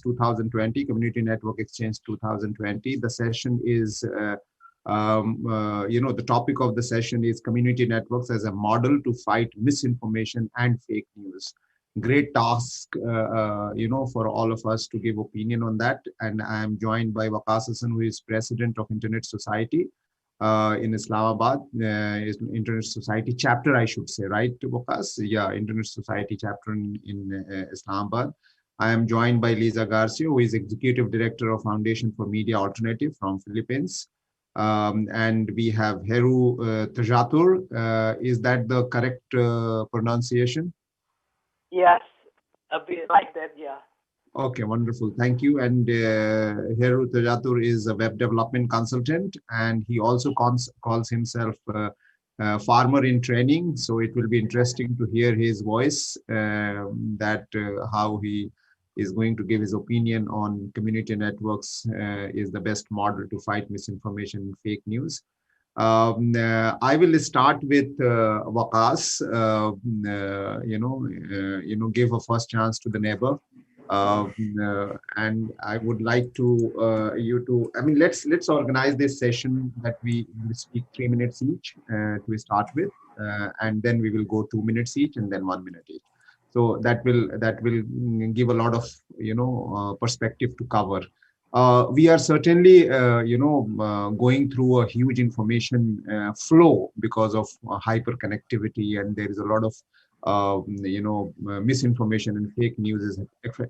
2020, Community Network Exchange 2020. The session is, the topic of the session is community networks as a model to fight misinformation and fake news. Great task, for all of us to give opinion on that. And I am joined by Waqas Hassan, who is president of Internet Society in Islamabad, Internet Society chapter, I should say, right, Waqas? Yeah, Internet Society chapter in Islamabad. I am joined by Lisa Garcia, who is executive director of Foundation for Media Alternative from Philippines. And we have Heru Tajatur. Is that the correct pronunciation? Yes, a bit like that, yeah. Okay, wonderful. Thank you. And Heru Tajatur is a web development consultant, and he also calls himself farmer in training. So it will be interesting to hear his voice, how he is going to give his opinion on community networks is the best model to fight misinformation and fake news. I will start with Waqas. Give a first chance to the neighbor, and I would like to let's organize this session that we will speak 3 minutes each to start with, and then we will go 2 minutes each, and then 1 minute each. So that will give a lot of perspective to cover. We are certainly, going through a huge information flow because of hyperconnectivity, and there is a lot of, misinformation and fake news is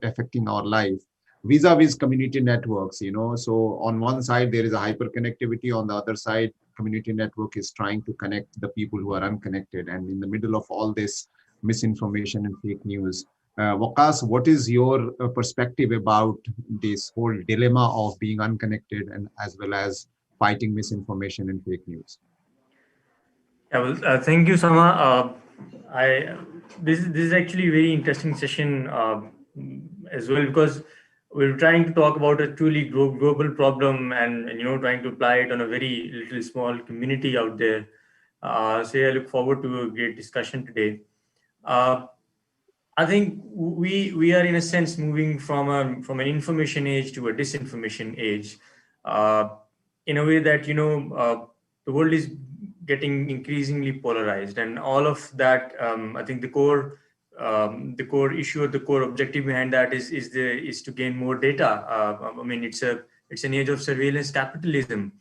affecting our life vis-a-vis community networks. So on one side there is a hyperconnectivity, on the other side, community network is trying to connect the people who are unconnected, and in the middle of all this misinformation and fake news. Waqas, what is your perspective about this whole dilemma of being unconnected and as well as fighting misinformation and fake news? Yeah, well, thank you, Sama. This is actually a very interesting session as well, because we're trying to talk about a truly global problem, and trying to apply it on a very little small community out there. So I look forward to a great discussion today. I think we are in a sense moving from an information age to a disinformation age, in a way that the world is getting increasingly polarized, and all of that. I think the core issue or the core objective behind that is to gain more data. It's an age of surveillance capitalism.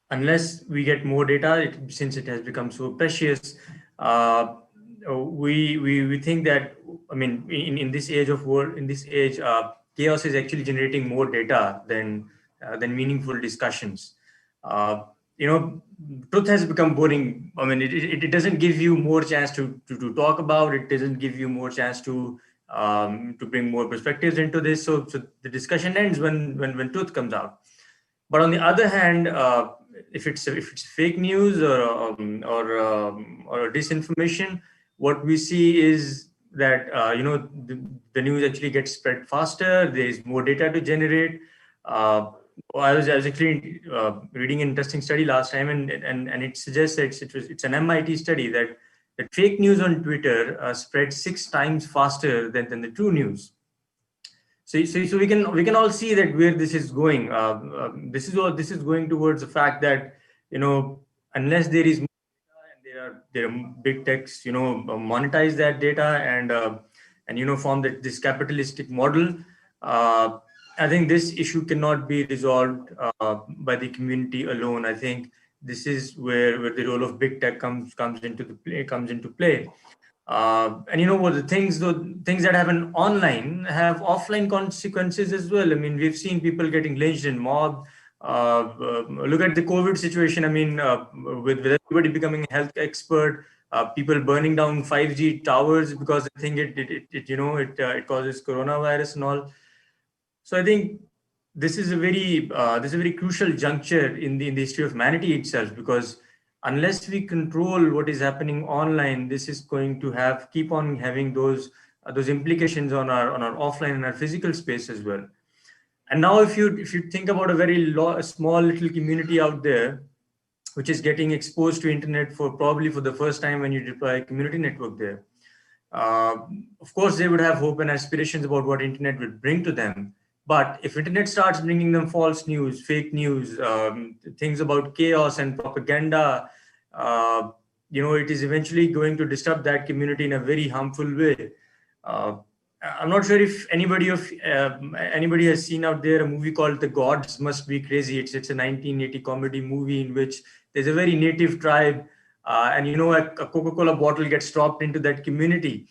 Unless we get more data, since it has become so precious. We think that in this age chaos is actually generating more data than meaningful discussions. Truth has become boring. It doesn't give you more chance to talk about it. Doesn't give you more chance to bring more perspectives into this. So the discussion ends when truth comes out. But on the other hand, if it's fake news or disinformation, what we see is that the news actually gets spread faster. There is more data to generate. I was actually reading an interesting study last time, and it suggests that it's an MIT study that fake news on Twitter spread 6 times faster than the true news. So we can all see that where this is going. This is going towards the fact that unless there is there are big techs monetize that data and form this capitalistic model. I think this issue cannot be resolved by the community alone. I think this is where the role of big tech comes into play. And what the things that happen online have offline consequences as well. We've seen people getting lynched and mobbed. Look at the COVID situation. With everybody becoming a health expert, people burning down 5G towers because they think it causes coronavirus and all. So I think this is a very crucial juncture in the history of humanity itself, because unless we control what is happening online, this is going to keep on having those implications on our offline and our physical space as well. And now, if you think about a very small little community out there, which is getting exposed to internet probably for the first time when you deploy a community network there, Of course, they would have hope and aspirations about what internet will bring to them. But if internet starts bringing them false news, fake news, things about chaos and propaganda, uh, it is eventually going to disrupt that community in a very harmful way. Uh, I'm not sure if anybody has seen out there a movie called The Gods Must Be Crazy. It's a 1980 comedy movie in which there's a very native tribe, and a Coca-Cola bottle gets dropped into that community.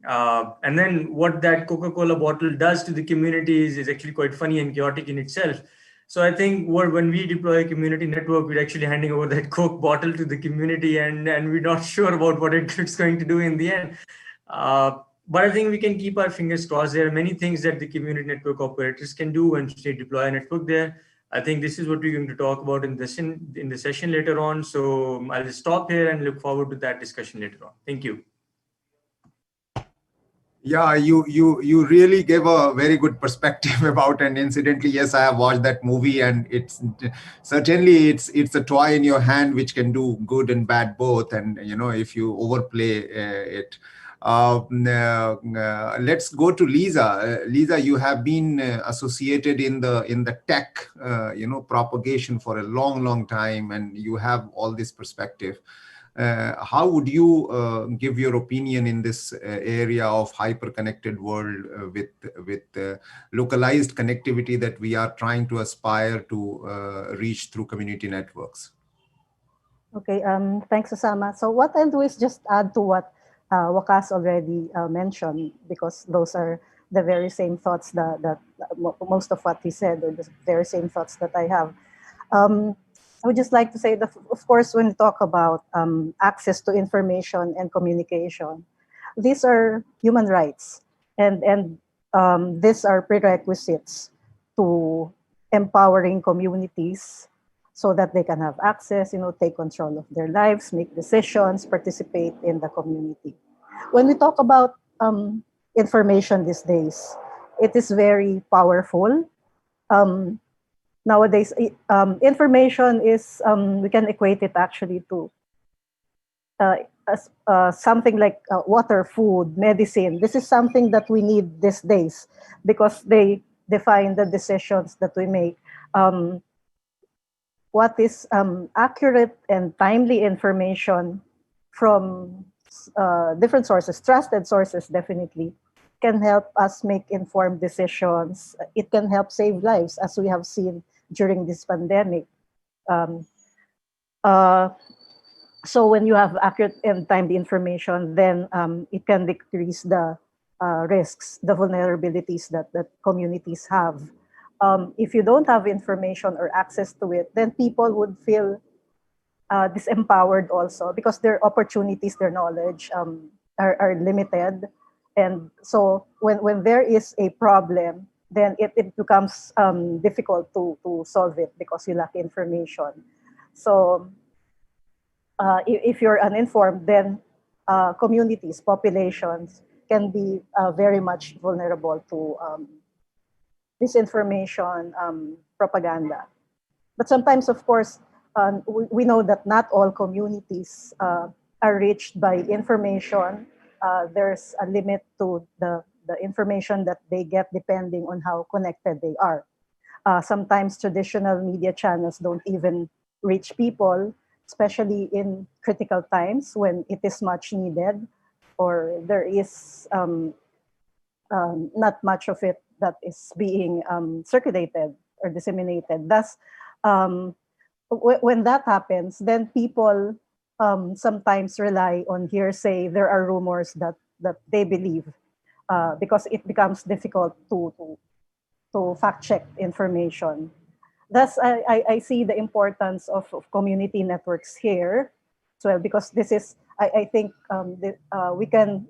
And then what that Coca-Cola bottle does to the community is actually quite funny and chaotic in itself. So I think when we deploy a community network, we're actually handing over that Coke bottle to the community, and we're not sure about what it's going to do in the end. But I think we can keep our fingers crossed. There are many things that the community network operators can do when they deploy a network there. I think this is what we're going to talk about in the session later on. So I'll stop here and look forward to that discussion later on. Thank you. Yeah, you really gave a very good perspective about, and incidentally, yes, I have watched that movie, and it's certainly it's a toy in your hand which can do good and bad both, and if you overplay it. Let's go to Lisa. Lisa, you have been associated in the tech propagation for a long time, and you have all this perspective. How would you give your opinion in this area of hyper-connected world with localized connectivity that we are trying to aspire to reach through community networks? Okay, thanks, Osama. So what I'll do is just add to what Waqas already mentioned, because those are the very same thoughts that most of what he said, or the very same thoughts that I have. I would just like to say that, of course, when we talk about access to information and communication, these are human rights, and these are prerequisites to empowering communities so that they can have access, take control of their lives, make decisions, participate in the community. When we talk about information these days, it is very powerful. Nowadays, information is, we can equate it actually to something like water, food, medicine. This is something that we need these days because they define the decisions that we make. What is accurate and timely information from different sources, trusted sources definitely, can help us make informed decisions. It can help save lives, as we have seen during this pandemic. So when you have accurate and timely information, then it can decrease the risks, the vulnerabilities that communities have. If you don't have information or access to it, then people would feel disempowered also, because their opportunities, their knowledge are limited. And so when there is a problem, then it becomes difficult to solve it because you lack information. So if you're uninformed, then communities, populations can be very much vulnerable to disinformation, propaganda. But sometimes, of course, we know that not all communities are reached by information. There's a limit to the information that they get depending on how connected they are. Sometimes traditional media channels don't even reach people, especially in critical times when it is much needed, or there is not much of it that is being circulated or disseminated. Thus, when that happens, then people sometimes rely on hearsay. There are rumors that they believe because it becomes difficult to fact check information. Thus, I see the importance of community networks here as well, because this is, I think we can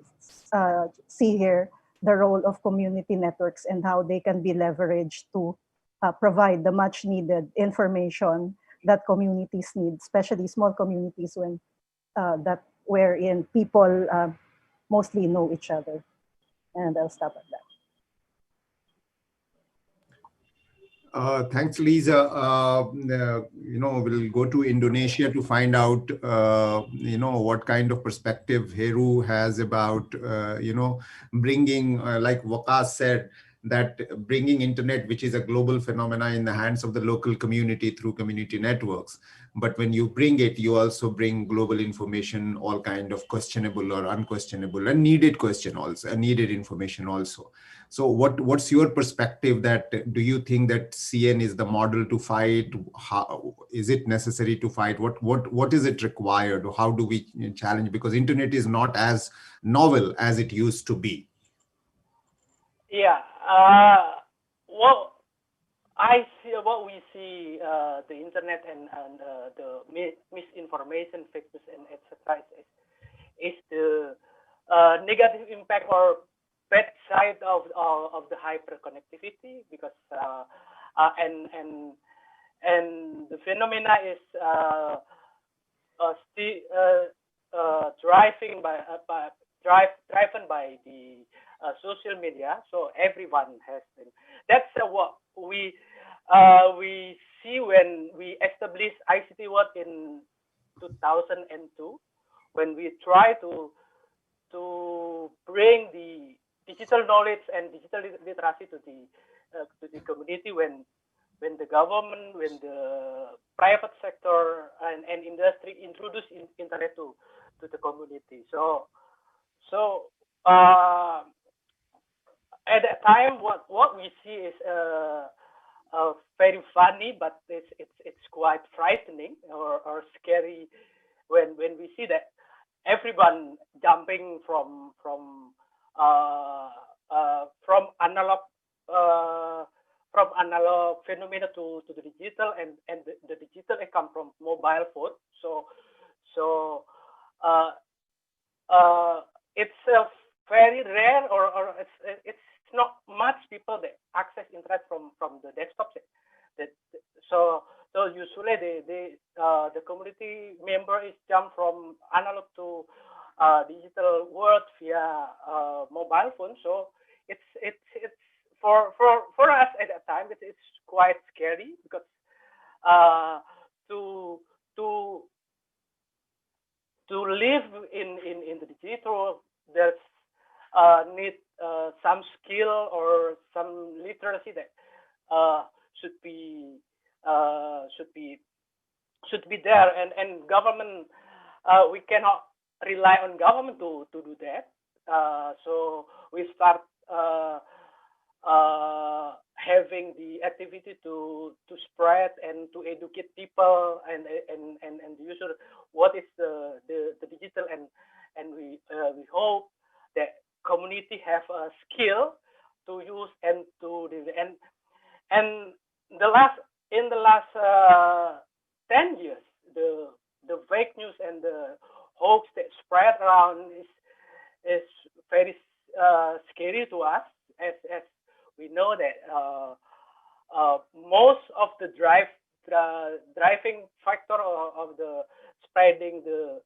see here the role of community networks and how they can be leveraged to provide the much needed information that communities need, especially small communities wherein people mostly know each other. And I'll stop at that. Thanks, Lisa. We'll go to Indonesia to find out, what kind of perspective Heru has about, bringing, like Waqas said, that bringing internet, which is a global phenomena, in the hands of the local community through community networks. But when you bring it, you also bring global information, all kind of questionable or unquestionable and needed question also, and needed information also. So what's your perspective, that do you think that CN is the model to fight? How is it necessary to fight? What is it required? Or how do we challenge? Because internet is not as novel as it used to be. Yeah. Well, what we see, the internet and the misinformation, fake news, and etc. is the negative impact or bad side of the hyperconnectivity, because and the phenomena is still driven by the social media. So everyone has them. That's what we see when we established ICT World in 2002, when we try to bring the digital knowledge and digital literacy to the community, when the government, when the private sector and industry introduce internet to the community. So at that time, what we see is very funny, but it's quite frightening or scary when we see that everyone jumping from analog phenomena to the digital, and the digital come from mobile phone. So uh, it's very rare, or it's not much people that access internet from the desktop. That so usually the community member is jump from analog to digital world via mobile phone. So it's for us at that time, it's quite scary, because uh, to to to live in the digital, there's need some skill or some literacy that uh, should be uh, should be should be there, and government, we cannot rely on government to do that. So we start having the activity to spread and to educate people, and the user what is the digital, and we hope that community have a skill to use and to and the last in the last 10 years, the fake news and the hoax that spread around is very scary to us, as we know that most of the driving factor of the spreading the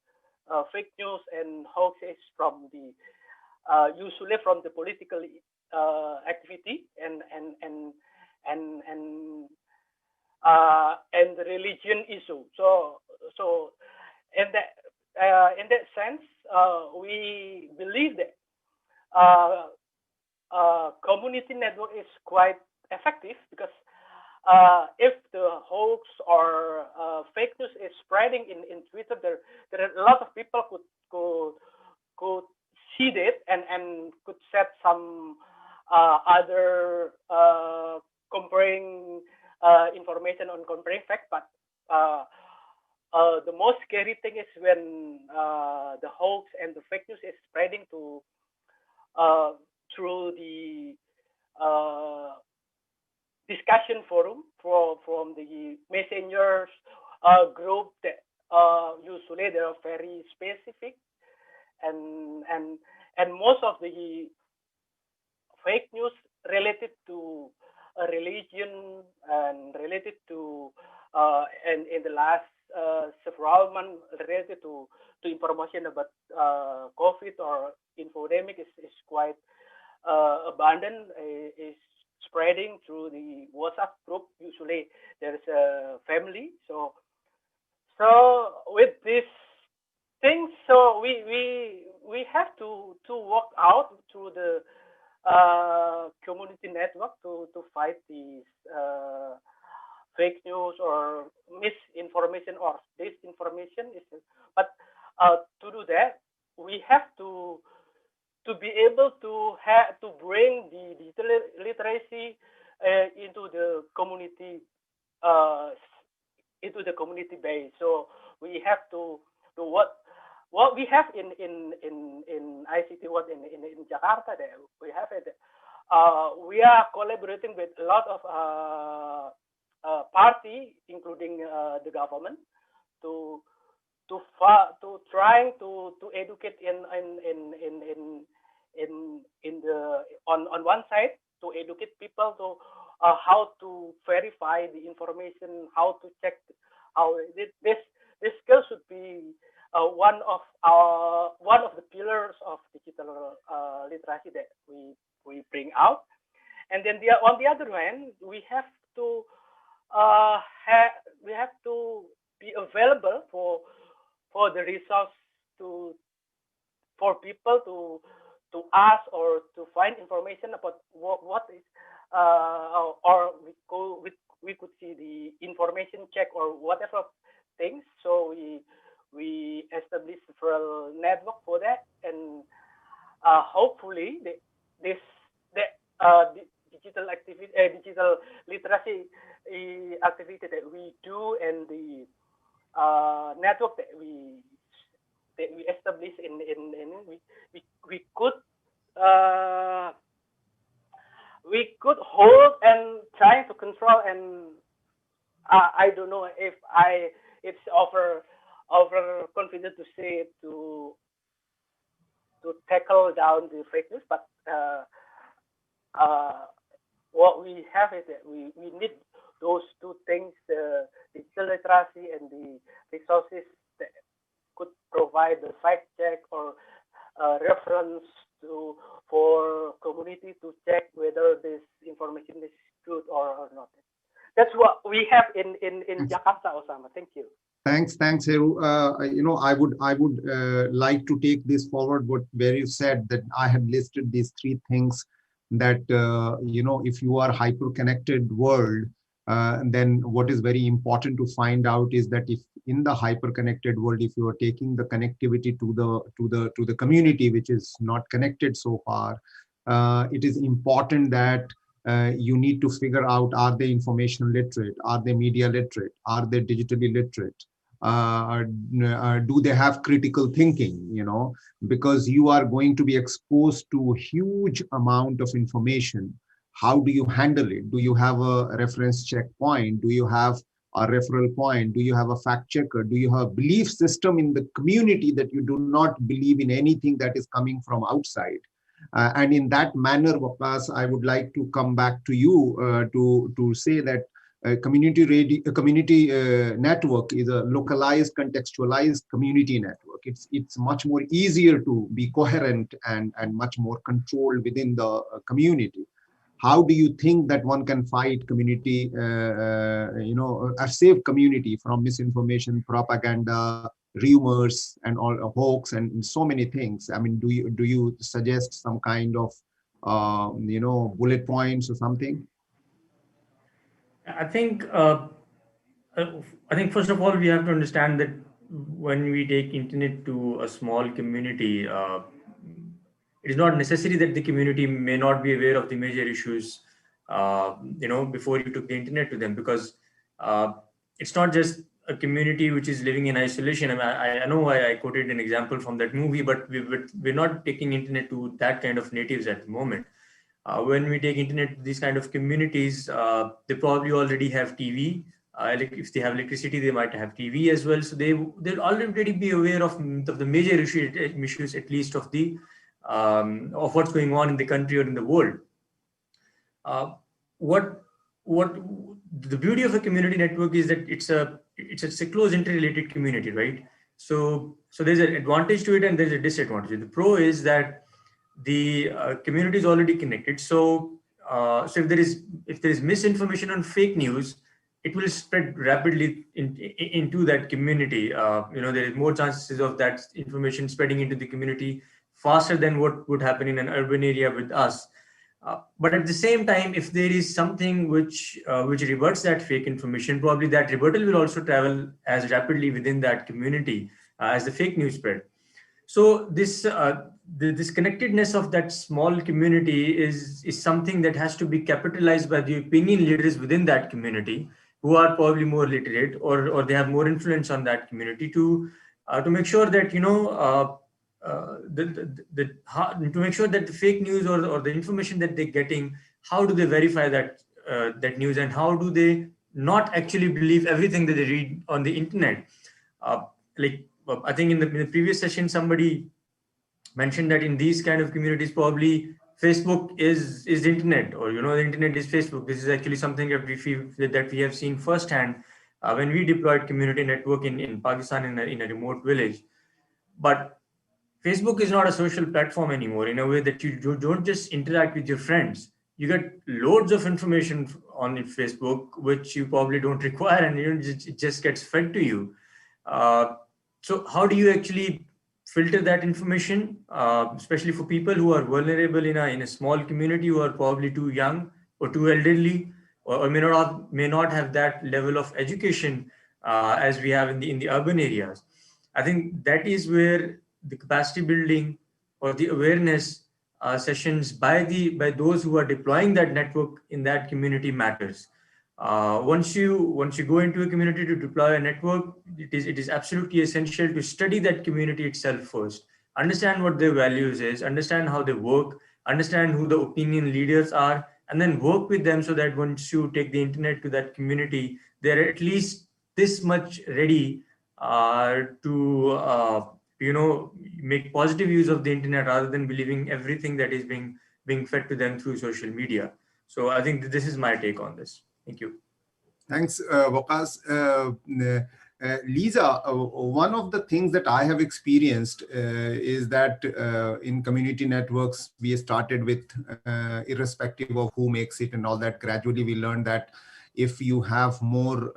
fake news and hoax is from the usually from the political activity and and the religion issue. So in that sense, we believe that uh, community network is quite effective, because if the hoax or fake news is spreading in Twitter, there are a lot of people could see it and could set some other comparing information on comparing fact. But the most scary thing is when the hoax and the fake news is spreading to uh, through the uh, discussion forum from the messengers group that usually they are very specific, and and and most of the fake news related to a religion and related to and in the last several months related to information about COVID or infodemic is quite abundant, is spreading through the WhatsApp group. Usually there's a family. So with these things, so we have to work out through the community network to fight these fake news or misinformation or disinformation. But to do that, we have to be able to bring the digital literacy into the community uh, base. So we have to do what we have in ICT what in Jakarta there we have it. We are collaborating with a lot of party, including the government, to trying to educate in the on one side, to educate people to how to verify the information, how to check how this skill should be one of the pillars of digital literacy that we bring out. And then on the other hand, we have to be available for the resource for people to ask or to find information about what is or we could see the information check or whatever things. So we established several network for that, and hopefully the digital activity, digital literacy activity that we do, and the network that we establish we could hold and trying to control, and I don't know if it's over confident to say to tackle down the fake news, but what we have is that we need those two things: the digital literacy and the resources that could provide the fact check or reference for community to check whether this information is good or not. That's what we have in Jakarta, Osama. Thank you. Thanks, Heru. I would like to take this forward. Where you said that I have listed these three things that if you are hyper-connected world, then what is very important to find out is that if in the hyper-connected world, if you are taking the connectivity to the community which is not connected so far, it is important that you need to figure out, are they information literate, are they media literate, are they digitally literate, do they have critical thinking, because you are going to be exposed to huge amount of information. How do you handle it? Do you have a reference checkpoint? Do you have a referral point? Do you have a fact checker? Do you have a belief system in the community that you do not believe in anything that is coming from outside? And in that manner, Waqas, I would like to come back to you to say that community network is a localized, contextualized community network. It's much more easier to be coherent and much more controlled within the community. How do you think that one can fight community, a safe community from misinformation, propaganda, rumors, and all hoax, and so many things? I mean, do you suggest some kind of bullet points or something? I think first of all we have to understand that when we take internet to a small community, it is not necessary that the community may not be aware of the major issues, before you took the internet to them, because it's not just a community which is living in isolation. I mean, I know I quoted an example from that movie, but we're not taking internet to that kind of natives at the moment. When we take internet to these kind of communities, they probably already have TV. Like if they have electricity, they might have TV as well. So they'll already be aware of the major issues, at least of the of what's going on in the country or in the world. What the beauty of a community network is that it's a close interrelated community, right? So there's an advantage to it and there's a disadvantage. The pro is that the community is already connected. So so if there is misinformation on fake news, it will spread rapidly into that community. There is more chances of that information spreading into the community faster than what would happen in an urban area with us. But at the same time, if there is something which reverts that fake information, probably that rebuttal will also travel as rapidly within that community as the fake news spread. So this connectedness of that small community is something that has to be capitalized by the opinion leaders within that community, who are probably more literate, or they have more influence on that community, to make sure that to make sure that the fake news or the information that they're getting, how do they verify that news, and how do they not actually believe everything that they read on the internet. I think in the previous session, somebody mentioned that in these kind of communities, probably Facebook is the internet, or the internet is Facebook. This is actually something that we have seen firsthand when we deployed community network in Pakistan in a remote village. But Facebook is not a social platform anymore, in a way that you don't just interact with your friends. You get loads of information on Facebook, which you probably don't require, and it just gets fed to you. So how do you actually filter that information, especially for people who are vulnerable in a small community, who are probably too young or too elderly, or may not have that level of education as we have in the urban areas? I think that is where the capacity building or the awareness sessions by those who are deploying that network in that community matters. Once you go into a community to deploy a network, it is absolutely essential to study that community itself first, understand what their values is, understand how they work, understand who the opinion leaders are, and then work with them, so that once you take the internet to that community, they're at least this much ready to make positive use of the internet, rather than believing everything that is being fed to them through social media. So I think this is my take on this. Thank you. Thanks, Waqas. Lisa, one of the things that I have experienced is that in community networks, we started with irrespective of who makes it and all that. Gradually, we learned that if you have more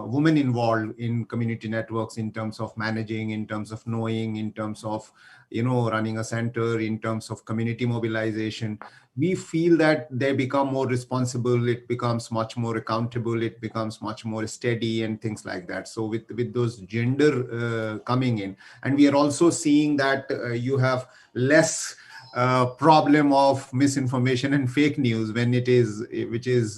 women involved in community networks, in terms of managing, in terms of knowing, in terms of running a center, in terms of community mobilization, we feel that they become more responsible, it becomes much more accountable, it becomes much more steady and things like that. So with those gender coming in, and we are also seeing that you have less problem of misinformation and fake news when which is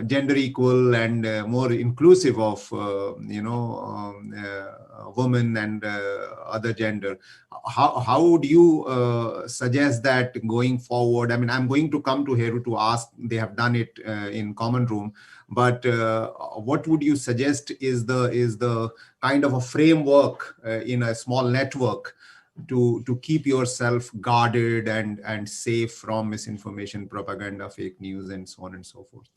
gender equal and more inclusive of women and other gender. How would you suggest that going forward? I mean, I'm going to come to Heru to ask. They have done it in common room, but what would you suggest is the kind of a framework in a small network to keep yourself guarded and safe from misinformation, propaganda, fake news, and so on and so forth?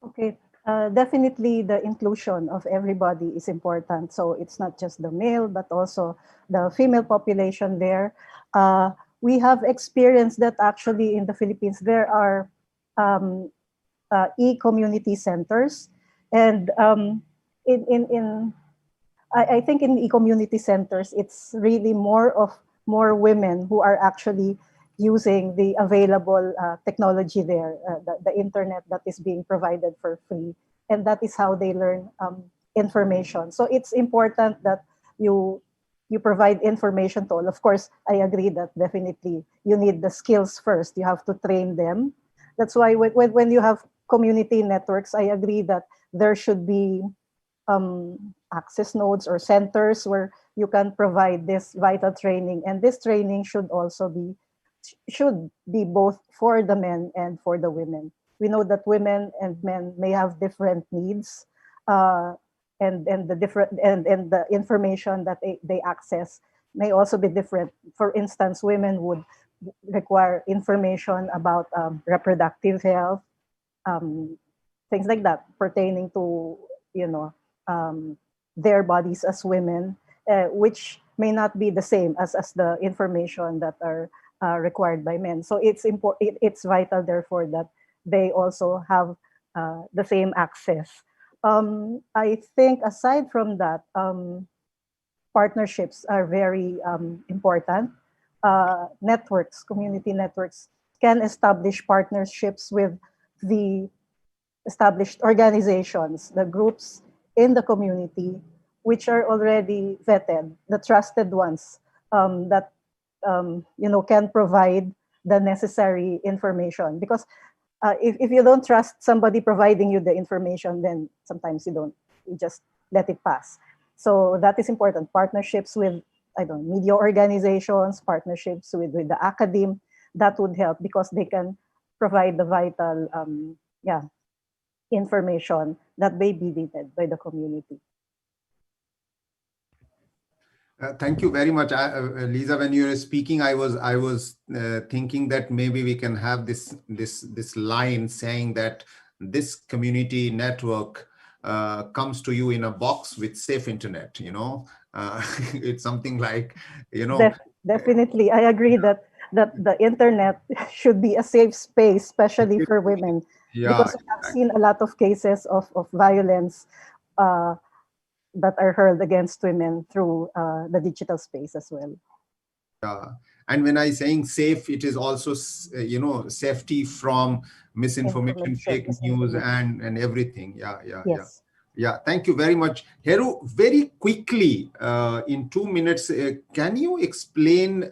Okay, definitely the inclusion of everybody is important. So it's not just the male, but also the female population there. We have experienced that actually in the Philippines, there are e-community centers. And I think in e-community centers, it's really more women who are actually using the available technology there, the internet that is being provided for free. And that is how they learn information. So it's important that you provide information to all. Of course, I agree that definitely you need the skills first. You have to train them. That's why when you have community networks, I agree that there should be access nodes or centers where you can provide this vital training. And this training should be both for the men and for the women. We know that women and men may have different needs, and the information that they access may also be different. For instance, women would require information about reproductive health, things like that pertaining to their bodies as women, which may not be the same as the information that are required by men. So it's important. It's vital, therefore, that they also have the same access. I think aside from that, partnerships are very important. Networks, community networks, can establish partnerships with the established organizations, the groups in the community, which are already vetted, the trusted ones that can provide the necessary information. Because if you don't trust somebody providing you the information, then sometimes you just let it pass. So that is important. Partnerships with, I don't know, media organizations, partnerships with the academe, that would help because they can provide the vital information that may be needed by the community. Thank you very much, Lisa. When you were speaking, I was thinking that maybe we can have this line saying that this community network comes to you in a box with safe internet. It's something like Definitely, I agree that the internet should be a safe space, especially for women, Yeah, because we have seen a lot of cases of violence uh, that are hurled against women through the digital space as well. yeah. And when I saying safe, it is also safety from misinformation, Information, fake news, misinformation. and everything. Yeah. Yes. Yeah, thank you very much. Heru, very quickly, in 2 minutes, can you explain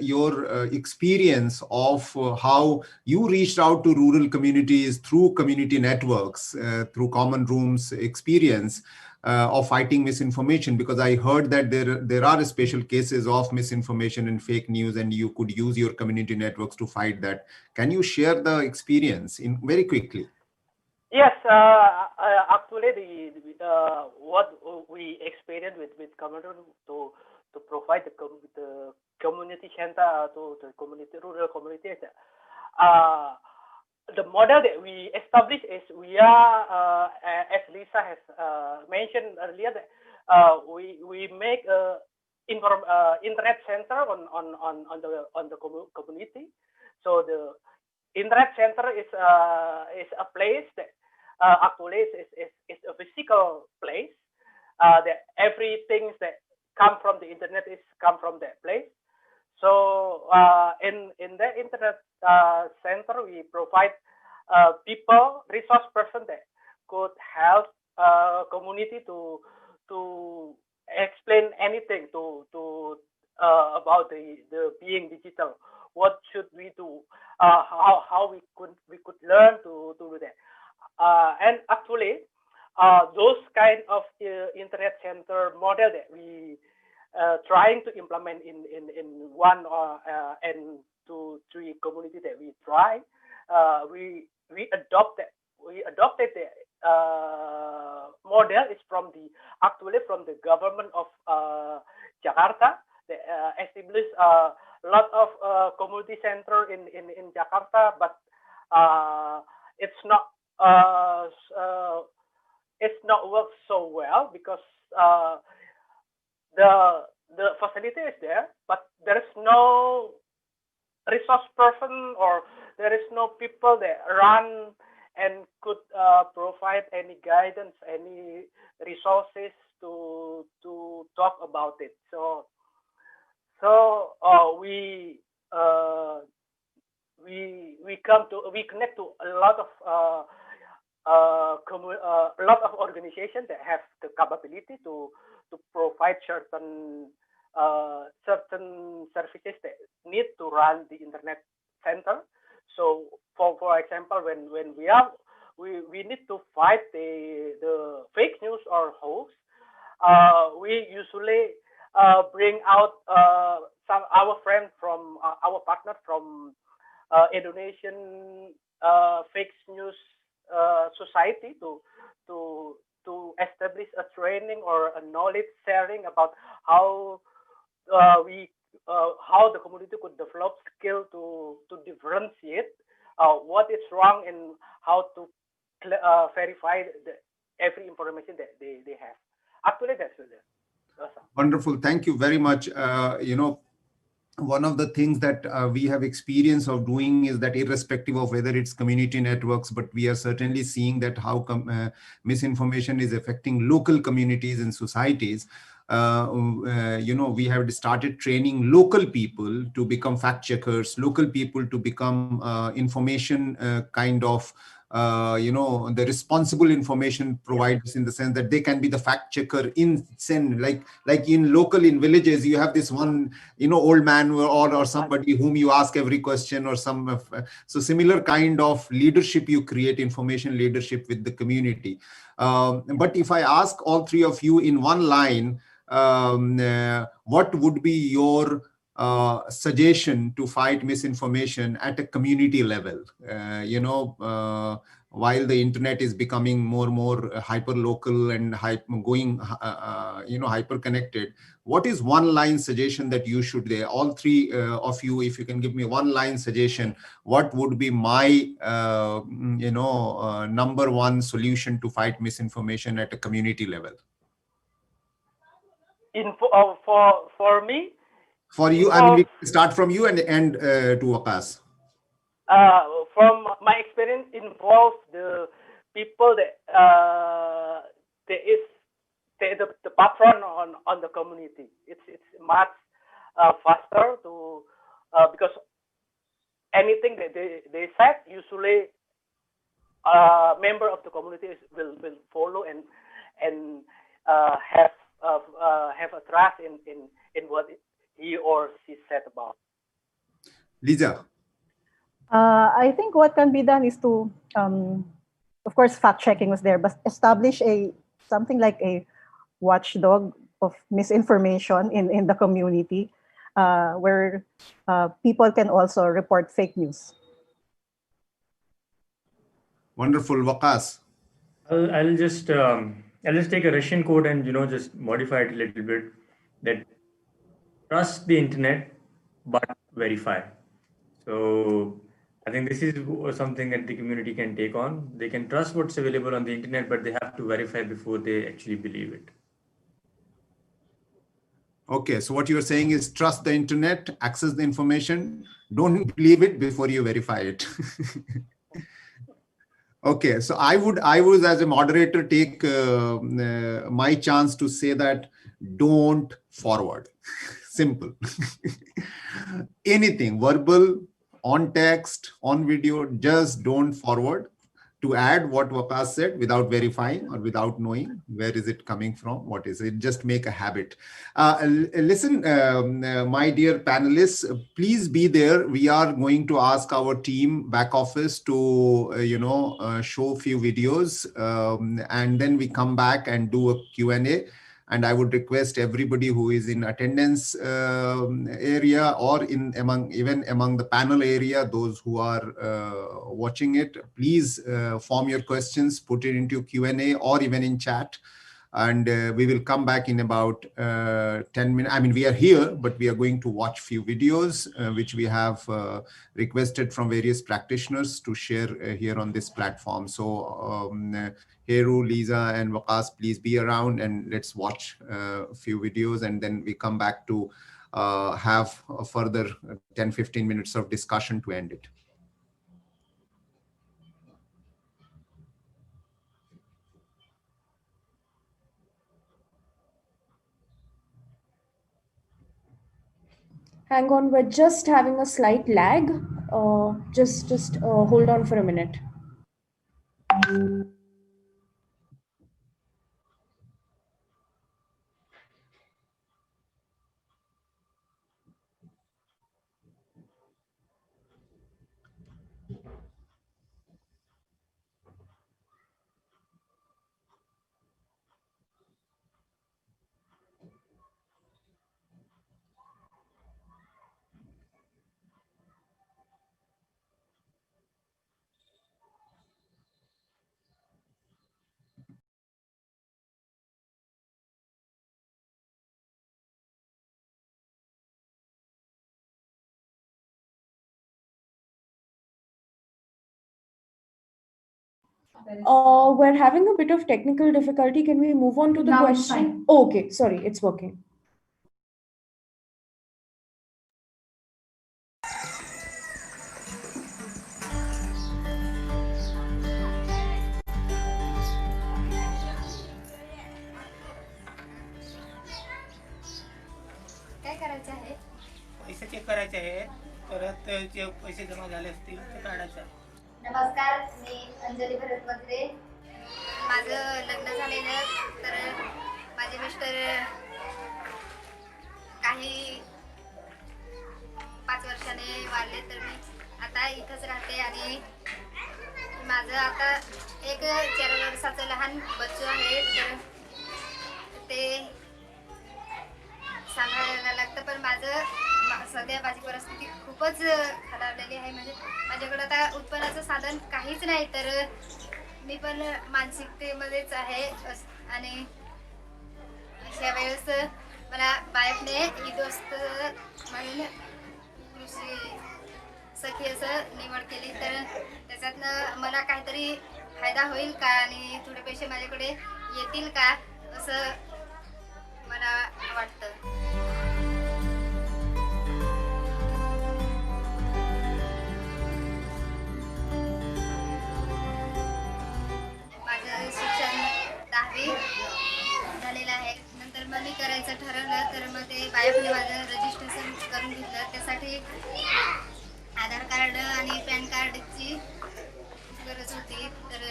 your experience of how you reached out to rural communities through community networks, through common rooms experience of fighting misinformation? Because I heard that there are special cases of misinformation and fake news, and you could use your community networks to fight that. Can you share the experience in very quickly? Yes, actually, what we experienced with Cameroon to provide the community center to the community rural communities. The model that we established is we are, as Lisa has mentioned earlier, that we make a internet center on the community. So the internet center is a place that actually is a physical place that everything that come from the internet is come from that place. So in the internet center, we provide people, resource person that could help community to explain anything to about the being digital. What should we do? How we could learn to do that. And actually, those kind of internet center model that we trying to implement in one and 2, 3 community that we try, we adopted the model is from the actually from the government of Jakarta. They established a lot of community center in Jakarta, but it's not worked so well because the facility is there, but there is no resource person or there is no people that run and could provide any guidance, any resources to talk about it. So we connect to a lot of organizations that have the capability to provide certain services that need to run the internet center. So for example, when we need to fight the fake news or hoax, we usually bring out some our friends from our partner from Indonesian fake news society to establish a training or a knowledge sharing about how how the community could develop skill to differentiate what is wrong and how to verify every information that they have. Actually, that's it. Wonderful. Thank you very much. one of the things that we have experience of doing is that irrespective of whether it's community networks, but we are certainly seeing that how misinformation is affecting local communities and societies. We have started training local people to become fact checkers, local people to become information kind of the responsible information providers, in the sense that they can be the fact checker in like in local, in villages, you have this one old man or somebody whom you ask every question, or so similar kind of leadership you create, information leadership with the community. But if I ask all three of you in one line, what would be your suggestion to fight misinformation at a community level? While the internet is becoming more and more hyper local and hyper connected, what is one line suggestion that you should there? All three of you, if you can give me one line suggestion, what would be my number one solution to fight misinformation at a community level? For me. For you, I mean, we start from you and end to Waqas. From my experience, involve the people that the patron on the community. It's much faster to because anything that they said, usually a member of the community will follow and have a trust in what he or she said about. Lisa. I think what can be done is to, of course, fact checking was there, but establish something like a watchdog of misinformation in the community, where people can also report fake news. Wonderful. Waqas. I'll just take a Russian quote and just modify it a little bit. That trust the internet, but verify. So I think this is something that the community can take on. They can trust what's available on the internet, but they have to verify before they actually believe it. Okay, so what you're saying is trust the internet, access the information, don't believe it before you verify it. Okay, so I would as a moderator take my chance to say that don't forward. Simple. Anything verbal, on text, on video, just don't forward. To add what Waqas said, without verifying or without knowing where is it coming from, what is it, just make a habit. Listen, my dear panelists, please be there. We are going to ask our team back office to show a few videos, and then we come back and do a Q&A. And I would request everybody who is in attendance area or even among the panel area, those who are watching it, please form your questions, put it into Q&A or even in chat. And we will come back in about 10 minutes. I mean, we are here, but we are going to watch few videos, which we have requested from various practitioners to share here on this platform. So Heru, Lisa, and Waqas, please be around and let's watch a few videos, and then we come back to have a further 10-15 minutes of discussion to end it. Hang on, we're just having a slight lag. Just hold on for a minute. We're having a bit of technical difficulty. Can we move on to the question? Oh, okay, sorry, it's working. करायचे आहे, परत जे पैसे जमा झाले असतील ते काढायचे आहे. नमस्कार, मी अंजली भरत मत्रे. माझं लग्न झालेलं, तर माझे मिस्टर काही 5 वर्षाने वारले, तर मी आता इथंच राहते. आणि माझं आता एक 4 वर्षाचं लहान बच्चू आहे, तर ते सांभाळायला लागतं. पण सध्या माझी परिस्थिती खूपच खालावलेली आहे. म्हणजे माझ्याकडं आता उत्पन्नाचं साधन काहीच नाही, तर मी पण मानसिकतेमध्येच आहे. आणि अशा वेळेस मला बायफने दोस्त म्हणून कृषी सखी असं निवड केली, तर त्याच्यातनं मला काहीतरी फायदा होईल का आणि थोडे पैसे माझ्याकडे येतील का असं मला वाटतं. माझं शिक्षण 10वी झालेलं आहे. नंतर मग मी करायचं ठरवलं, तर मग ते बायोफने माझं रजिस्ट्रेशन करून घेतलं. त्यासाठी आधार कार्ड आणि पॅन कार्डची गरज होती, तर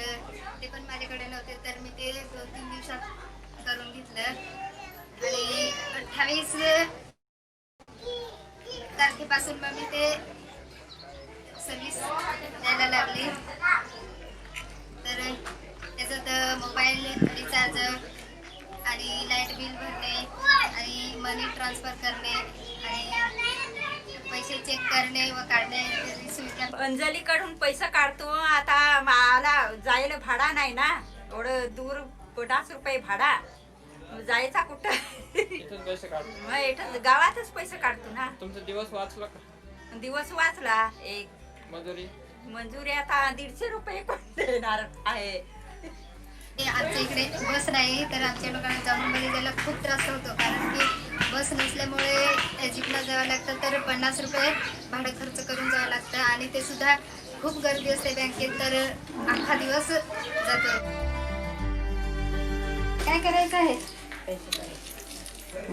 ते पण माझ्याकडे नव्हते, तर मी ते 2-3 दिवसात करून घेतलं. आणि 28 तारखेपासून मग मी ते सर्विस द्यायला लागली. तर त्याच्यात मोबाईल रिचार्ज आणि लाईट बिल भरणे आणि मनी ट्रान्सफर करणे आणि पैसे चेक करणे व काढणे इत्यादी सुविधा. अंजलीकडून पैसा काढतो. आता मला जायला भाडा नाही ना, एवढं दूर 50 रुपये भाडा, जायचा कुठं? इथून पैसे काढतो. मग इथं गावातच पैसे काढतो ना. तुमचा दिवस वाचला का? दिवस वाचला. एक मंजुरी आता 150 रुपये कोण देणार आहे? आमच्या इकडे बस नाही, तर आमच्या लोकांना जाऊनमध्ये जायला खूप त्रास होतो, कारण की बस नसल्यामुळे जीपला जावं लागतं, तर 50 रुपये भाडं खर्च करून जावं लागतं. आणि ते सुद्धा खूप गर्दी असते बँकेत, तर अख्खा दिवस जातो. काय करायचं आहे?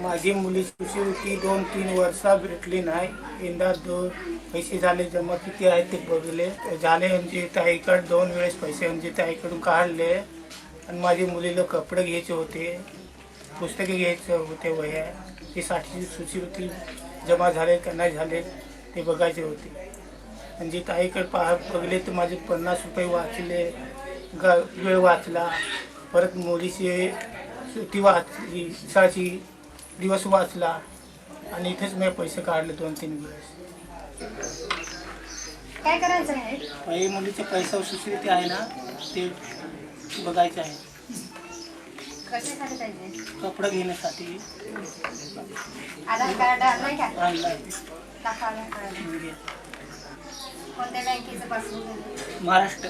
माझी मुलीची शिष्यवृत्ती 2-3 वर्षा भेटली नाही. यंदा 2 पैसे झाले जमा, किती आहेत ते बघले झाले. म्हणजे ताईकडे 2 वेळेस पैसे म्हणजे ताईकडून काढले. आणि माझ्या मुलीला कपडे घ्यायचे होते, पुस्तके घ्यायचे होते, वह्या, ते 60ची शिष्यवृत्ती जमा झाले का नाही झाले ते बघायचे होते. म्हणजे ताईकडे बघले तर माझे 50 रुपये वाचले, वेळ वाचला. परत मुलीची सुट्टी वाचली, शाळेची दिवस वाचला. आणि इथेच मी पैसे काढले 2-3 वेळेस. काय करायचं आहे? मुलीचे पैसा शिष्यवृत्ती आहे ना, ते बघायचं आहे. कशासाठी पाहिजे? कपडे घेण्यासाठी. आधार कार्ड आणलंय का? आणलाय. दाखवा आधार कार्ड. कोणत्या बँकेचं पासबुक आहे? महाराष्ट्र.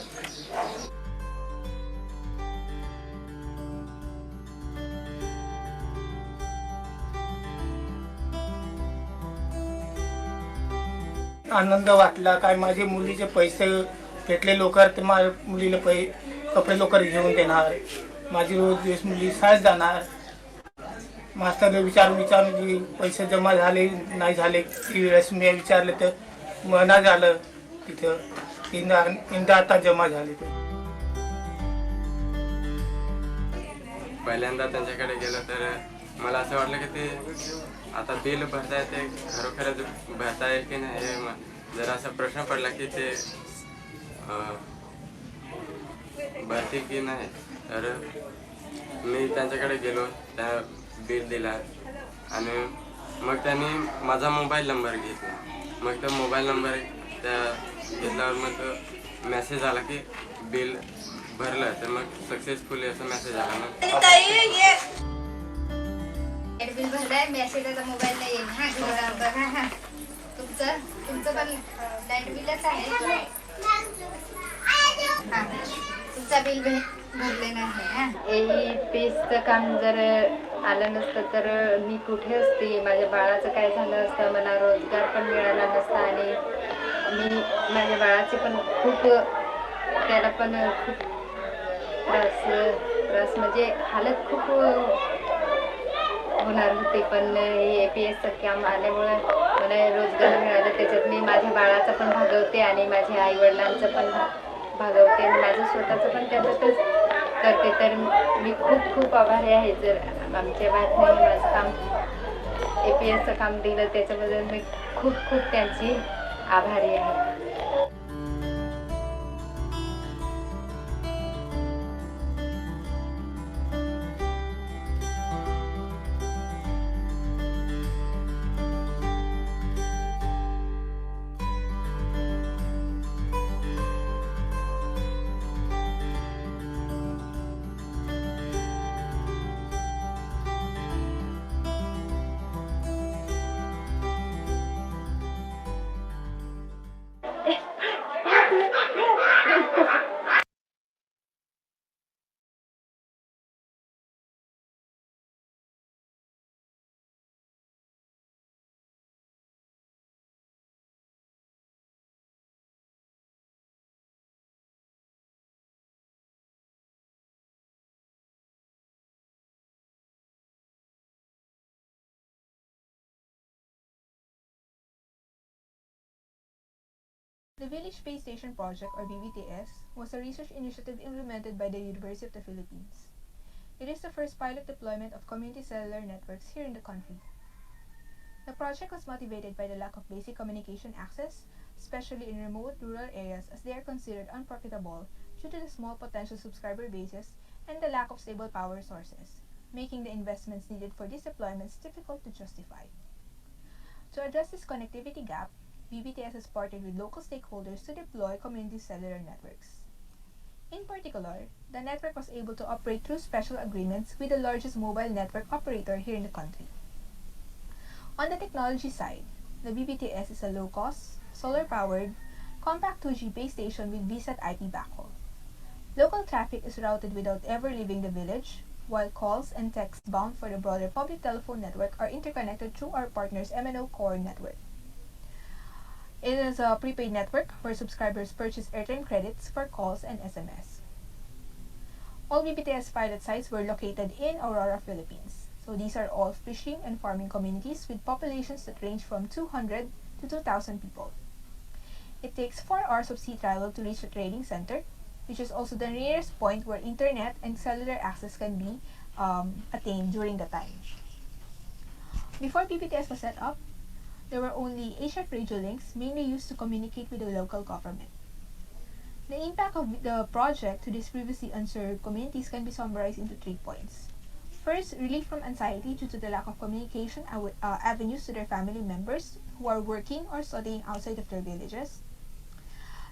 आनंद वाटला. काय माझे मुलीचे पैसे भेटले, लवकर तर माझ्या मुलीला कपडे लवकर घेऊन देणार. माझी रोज दिवस मुली शाळेत जाणार. मास्तरला विचारून की पैसे जमा झाले नाही झाले. ती वेळेस मी विचारलं तर महिना झालं तिथं, तीनदा आता जमा झाले. पहिल्यांदा त्यांच्याकडे गेलं तर मला असं वाटलं की ते आता बिल भरता येते, खरोखरच भरता येईल की नाही, हे जरा असा प्रश्न पडला की ते भरतील की नाही. तर मी त्यांच्याकडे गेलो, त्या बिल दिला आणि मग त्यांनी माझा मोबाईल नंबर घेतला. मग तो मोबाईल नंबर त्या घेतल्यावर मग मेसेज आला की बिल भरलं, तर मग सक्सेसफुली असा मेसेज आला ना. बिल भरलाय, मेसेजचा मोबाईल नाही येईल. हा घरात बघा. हा तुमचं पण लाईट बिलच आहे. हा तुमचा बिल भरले नाही. पेजचं काम जर आलं नसतं तर मी कुठे असते, माझ्या बाळाचं काय झालं असतं, मला रोजगार पण मिळाला नसता. आणि मी माझ्या बाळाचे पण खूप, त्याला पण खूप त्रास म्हणजे हालत खूप होणार होते. पण हे APSचं काम आल्यामुळं मला रोजगार मिळाला, त्याच्यात मी माझ्या बाळाचं पण भागवते आणि माझ्या आईवडिलांचं पण भागवते आणि माझं स्वतःचं पण त्याच्यातच करते. तर मी खूप खूप आभारी आहे. जर आमच्या बातम्याने माझं काम APSचं काम दिलं त्याच्याबद्दल मी खूप खूप त्यांची आभारी आहे. The Village Space Station Project, or VBTS, was a research initiative implemented by the University of the Philippines. It is the first pilot deployment of community cellular networks here in the country. The project was motivated by the lack of basic communication access, especially in remote rural areas, as they are considered unprofitable due to the small potential subscriber bases and the lack of stable power sources, making the investments needed for these deployments difficult to justify. To address this connectivity gap, VBTS has partnered with local stakeholders to deploy community cellular networks. In particular, the network was able to operate through special agreements with the largest mobile network operator here in the country. On the technology side, the VBTS is a low-cost, solar-powered, compact 2G base station with VSAT IP backhaul. Local traffic is routed without ever leaving the village, while calls and texts bound for the broader public telephone network are interconnected through our partner's MNO core network. It is a prepaid network where subscribers purchase airtime credits for calls and SMS. All VBTS pilot sites were located in Aurora, Philippines. So these are all fishing and farming communities with populations that range from 200 to 2,000 people. It takes 4 hours of sea travel to reach the training center, which is also the nearest point where internet and cellular access can be attained during the time. Before VBTS was set up, there were only HF radio links mainly used to communicate with the local government. The impact of the project to these previously unserved communities can be summarized into 3 points. First, relief from anxiety due to the lack of communication avenues to their family members who are working or studying outside of their villages.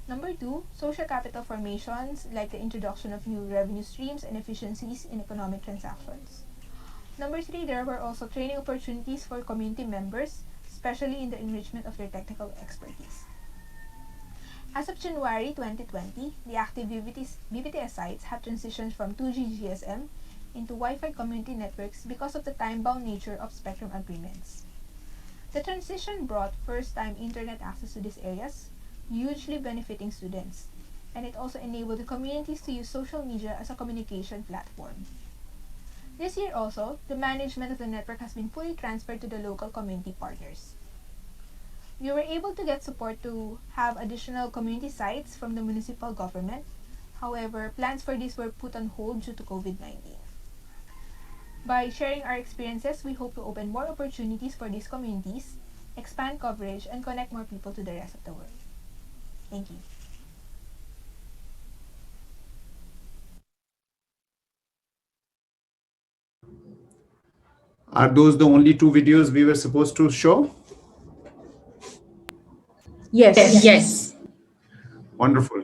Number 2, social capital formations like the introduction of new revenue streams and efficiencies in economic transactions. Number 3, there were also training opportunities for community members, especially in the enrichment of their technical expertise. As of January 2020, the active VBTS sites have transitioned from 2G GSM into Wi-Fi community networks because of the time-bound nature of spectrum agreements. The transition brought first-time internet access to these areas, hugely benefiting students, and it also enabled the communities to use social media as a communication platform. This year also, the management of the network has been fully transferred to the local community partners. We were able to get support to have additional community sites from the municipal government. However, plans for this were put on hold due to COVID-19. By sharing our experiences, we hope to open more opportunities for these communities, expand coverage, and connect more people to the rest of the world. Thank you. Are those the only 2 videos we were supposed to show? Yes. Wonderful.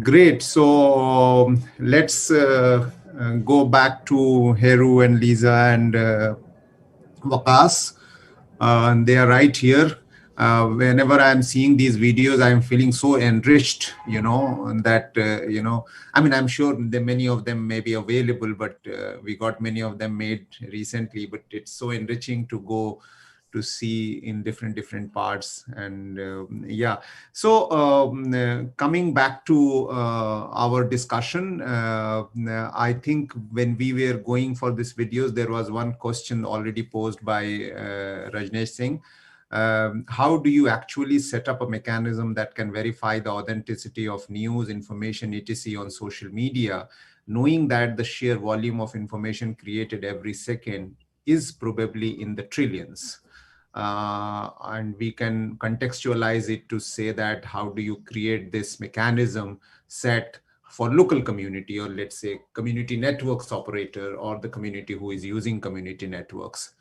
Great. So let's go back to Heru and Lisa and Waqas. They are right here. Whenever I'm seeing these videos, I'm feeling so enriched, that, I mean, I'm sure that many of them may be available, but we got many of them made recently, but it's so enriching to go to see in different parts. And yeah, so coming back to our discussion, I think when we were going for these videos, there was one question already posed by Rajneesh Singh, how do you actually set up a mechanism that can verify the authenticity of news, information, etc. on social media, knowing that the sheer volume of information created every second is probably in the trillions? And we can contextualize it to say that how do you create this mechanism set for local community, or let's say community networks operator, or the community who is using community networks.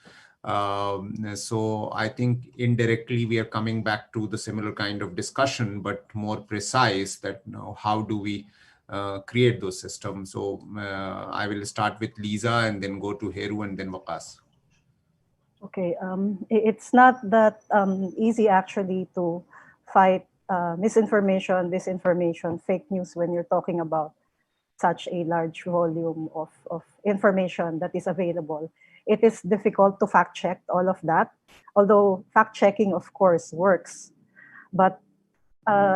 So I think indirectly we are coming back to the similar kind of discussion, but more precise, that how do we create those systems? So I will start with Lisa and then go to Heru and then Waqas. Okay, it's not that easy actually to fight misinformation, disinformation, fake news when you're talking about such a large volume of information that is available. It is difficult to fact check all of that, although fact checking, of course, works. But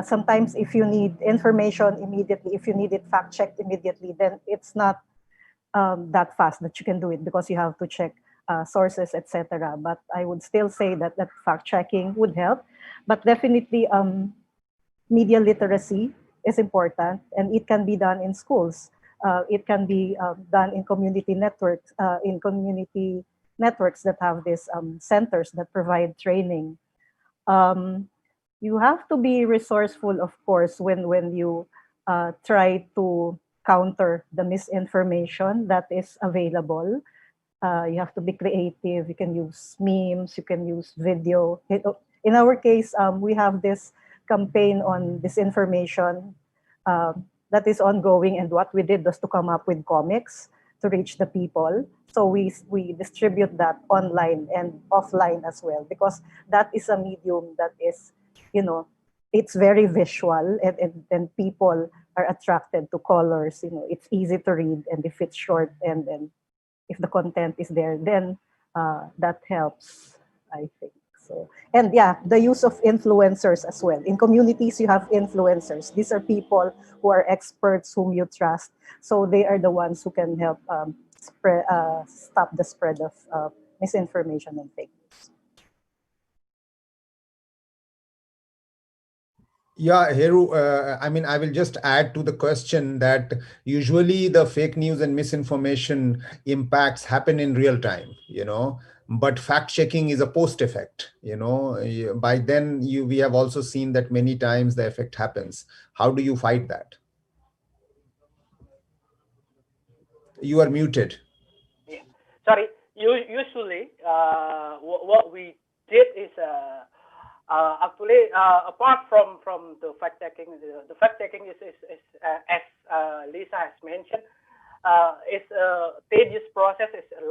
sometimes if you need information immediately, if you need it fact checked immediately, then it's not that fast that you can do it, because you have to check sources, etc. But I would still say that fact checking would help. But definitely, media literacy is important, and it can be done in schools. It can be done in community networks, that have these centers that provide training. You have to be resourceful, of course, when you try to counter the misinformation that is available. You have to be creative. You can use memes, you can use video. In our case, we have this campaign on disinformation that is ongoing, and what we did was to come up with comics to reach the people. So we distribute that online and offline as well, because that is a medium that is, it's very visual, and people are attracted to colors. It's easy to read, and if it's short, and then if the content is there, then that helps, I think. So, and yeah, the use of influencers as well. In communities, you have influencers. These are people who are experts whom you trust. So they are the ones who can help stop the spread of misinformation and fake news. Yeah, Heru, I mean, I will just add to the question that usually the fake news and misinformation impacts happen in real time, but fact checking is a post effect. By then we have also seen that many times the effect happens. How do you fight that? You are muted. Yeah, sorry. Usually, what we did is actually apart from the fact checking, the fact checking is as Lisa has mentioned, it's a tedious process. It's a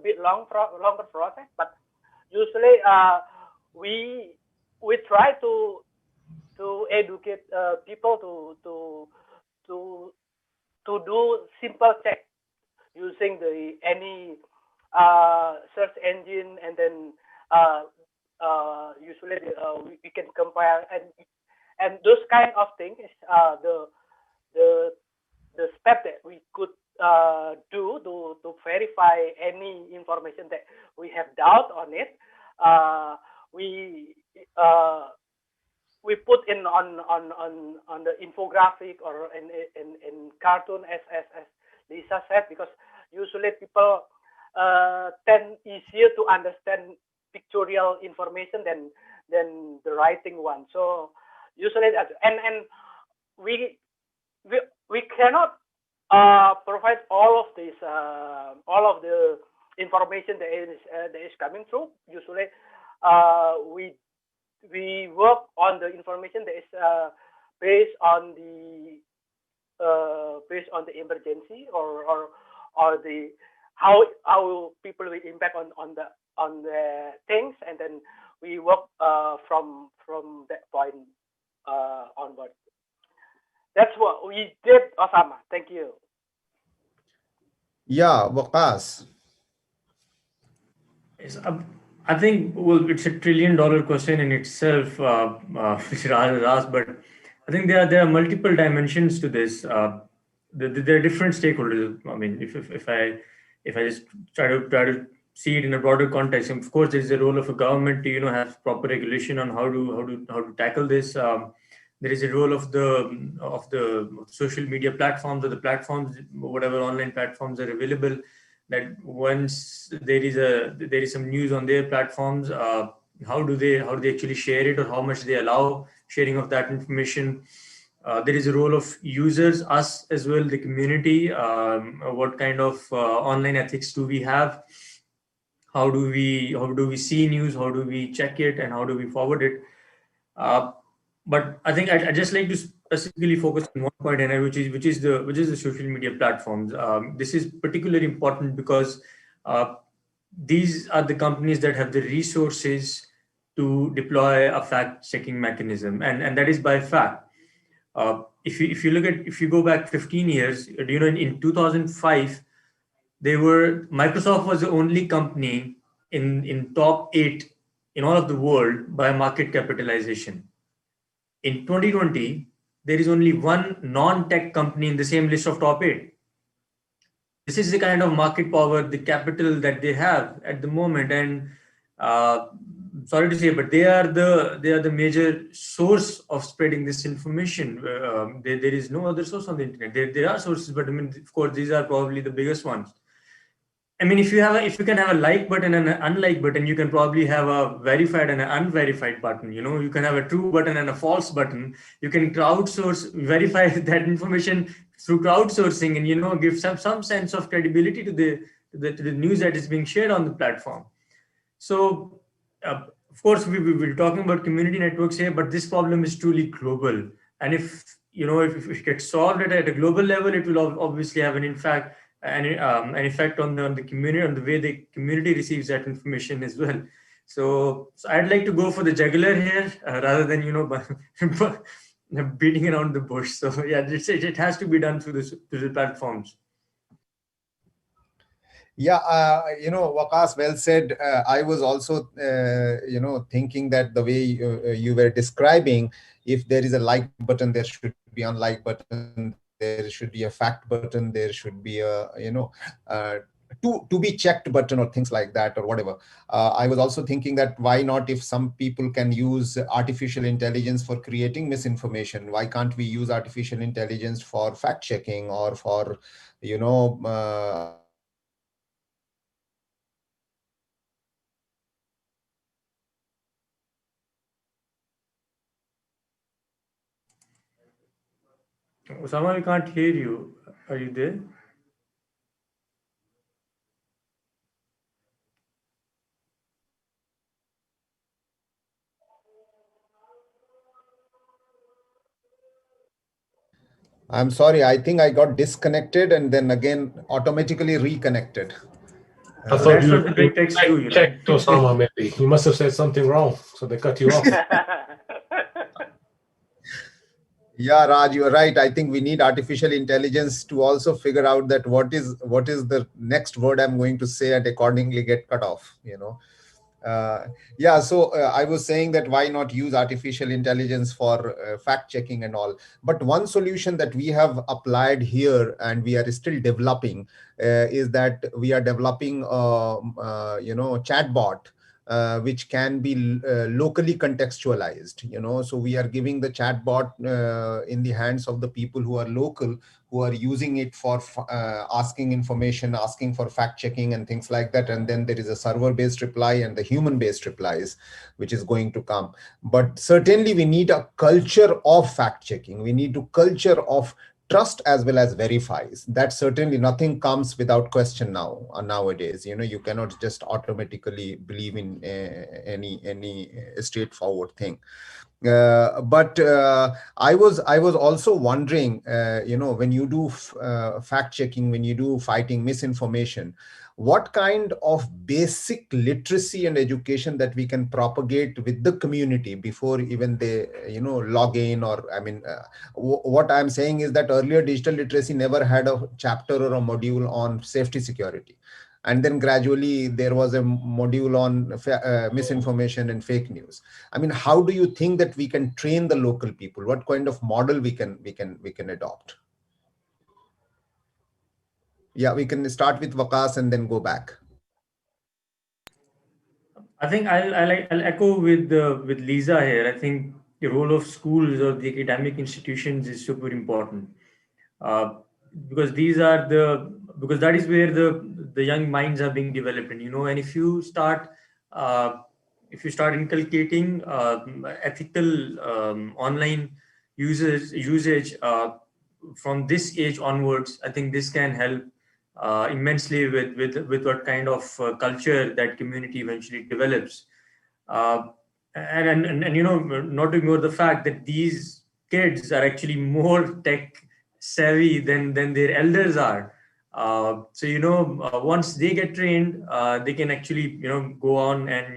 bit longer process, but usually we try to educate people to do simple check using any search engine, and then usually we can compare, and those kind of things is the step that we could do to verify any information that we have doubt on it. We put in on the infographic or in cartoon, as Lisa said, because usually people tend easier to understand pictorial information than the writing one. So usually that, and we cannot provide all of this all of the information that is coming through. Usually we work on the information that is based on the emergency or the how people will impact on the things, and then we work from that point onward. That's what we did, Osama. Thank you. Yeah, Waqas. Yes, I think, well, it's $1 trillion question in itself, which Raj has asked, but I think there are multiple dimensions to this. There are different stakeholders. I mean, if I just try to see it in a broader context. And of course, there is a role of a government to have proper regulation on how to tackle this. There is a role of the social media platforms, or the platforms, whatever online platforms are available, that once there is some news on their platforms, how do they actually share it, or how much they allow sharing of that information. There is a role of users, us as well, the community. What kind of online ethics do we have? How do we see news? How do we check it, and how do we forward it? Uh, but I think I just like to specifically focus on one point, and which is the social media platforms. This is particularly important because uh, these are the companies that have the resources to deploy a fact checking mechanism, and that is by fact. If you go back 15 years, in 2005, Microsoft was the only company in top 8 in all of the world by market capitalization. In 2020, there is only one non-tech company in the same list of top 8. This is the kind of market power, the capital that they have at the moment. And uh, sorry to say, but they are the major source of spreading this information. There is no other source on the internet. There are sources, but I mean, of course, these are probably the biggest ones. I mean, if you can have a like button and an unlike button, you can probably have a verified and an unverified button. You can have a true button and a false button. You can crowdsource, verify that information through crowdsourcing, and give some sense of credibility to the news that is being shared on the platform. So, of course, we're talking about community networks here, but this problem is truly global. And if it gets solved at a global level, it will obviously have an effect on the community, on the way the community receives that information as well. So I'd like to go for the jugular here, rather than beating around the bush. So yeah, it has to be done through the platforms. Yeah, Waqas, well said. I was also, thinking that the way you were describing, if there is a like button, there should be unlike button, there should be a fact button, there should be uh, to be checked button or things like that or whatever. I was also thinking that why not, if some people can use artificial intelligence for creating misinformation, why can't we use artificial intelligence for fact checking or for asking information or asking for fact checking and things like that? Osama, we can't hear you. Are you there? I'm sorry, I think I got disconnected and then again automatically reconnected. I thought That's you what the big techs do. checked Osama, maybe. You must have said something wrong, so they cut you off. Yeah, Raj, you're right. I think we need artificial intelligence to also figure out that what is the next word I'm going to say and accordingly get cut off. Yeah, so I was saying that why not use artificial intelligence for fact checking and all. But one solution that we have applied here and we are still developing is that we are developing chatbot which can be locally contextualized. So we are giving the chatbot in the hands of the people who are local, who are using it for asking information, asking for fact checking and things like that. And then there is a server based reply and the human based replies, which is going to come. But certainly we need a culture of fact checking. We need a culture of trust as well as verifies. That certainly nothing comes without question nowadays. You cannot just automatically believe in any straightforward thing. But I was also wondering, when you do fact checking, when you do fighting misinformation, what kind of basic literacy and education that we can propagate with the community before even they log in? Or I mean, what I'm saying is that earlier digital literacy never had a chapter or a module on safety security, and then gradually there was a module on misinformation and fake news. I mean, how do you think that we can train the local people? What kind of model we can adopt? Yeah, we can start with Waqas and then go back. I think I'll echo with Lisa here. I think the role of schools or the academic institutions is super important, uh, because these are the because that is where the young minds are being developed. And and uh, if you start inculcating ethical online usage from this age onwards, I think this can help immensely with what kind of culture that community eventually develops. Uh, and not to ignore the fact that these kids are actually more tech savvy than their elders are. Once they get trained, they can actually go on and